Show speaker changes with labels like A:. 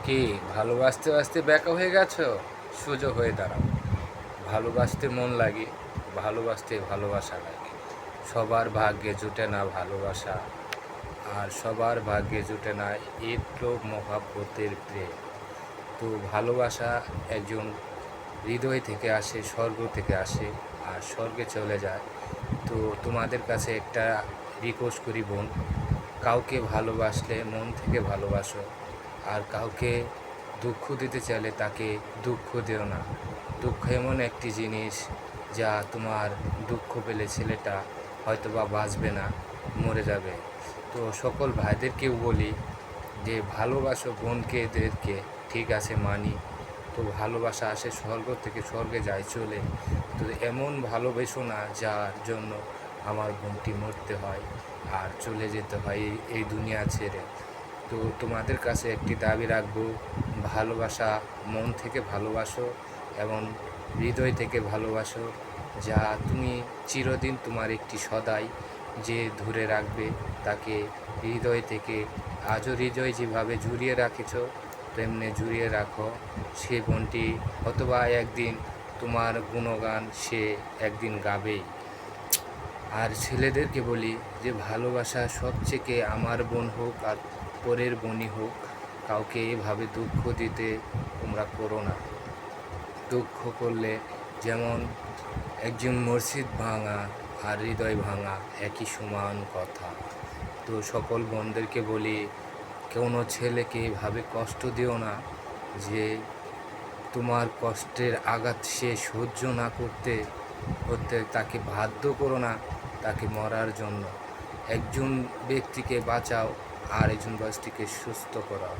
A: কি ভালোবাসতে বাসতে ব্যাকা হয়ে গেছো? সোজা হয়ে দাঁড়াও। ভালোবাসতে মন লাগে, ভালোবাসতে ভালোবাসা লাগে। সবার ভাগ্যে জুটে না ভালোবাসা, আর সবার ভাগ্যে জুটে না একটু মহাব্বতের প্রেম। তো ভালোবাসা একজন হৃদয় থেকে আসে, স্বর্গ থেকে আসে, আর স্বর্গে চলে যায়। তো তোমাদের কাছে একটা রিকোয়েস্ট করি বোন, কাউকে ভালোবাসলে মন থেকে ভালোবাসো, আর কাউকে দুঃখ দিতে চাইলে তাকে দুঃখ দিও না। দুঃখ এমন একটি জিনিস যা তোমার দুঃখ পেলে ছেলেটা হয়তো বা বাঁচবে না, মরে যাবে। তো সকল ভাইদেরকেও বলি যে ভালোবাসো বোনকে এদেরকে, ঠিক আছে মানি। তো ভালোবাসা আসে স্বর্গ থেকে, স্বর্গে যায় চলে। তো এমন ভালোবেসো না যার জন্য আমার বোনটি মরতে হয় আর চলে যেতে হয় এই দুনিয়া ছেড়ে। তো তোমাদের কাছে একটি দাবি রাখবো, ভালোবাসা মন থেকে ভালোবাসো এবং হৃদয় থেকে ভালোবাসো, যা তুমি চিরদিন তোমার একটি সদাই যে ধরে রাখবে তাকে হৃদয় থেকে। আজও হৃদয় যেভাবে জুড়িয়ে রাখেছ তেমনি জুড়িয়ে রাখো। সে বোনটি অথবা একদিন তোমার গুণগান সে একদিন গাবেই। আর ছেলেদেরকে বলি যে ভালোবাসা সবথেকে, আমার বোন হোক আর পরের বোনই হোক, কাউকে এভাবে দুঃখ দিতে তোমরা করো না। দুঃখ করলে যেমন একজন মসজিদ ভাঙা আর হৃদয় ভাঙা একই সমান কথা। তো সকল বোনদেরকে বলি, কোনো ছেলেকে এভাবে কষ্ট দিও না যে তোমার কষ্টের আঘাত সে সহ্য না করতে করতে তাকে বাধ্য করো না তাকে মরার জন্য। একজন ব্যক্তিকে বাঁচাও আর একজন ব্যক্তিকে সুস্থ করাও।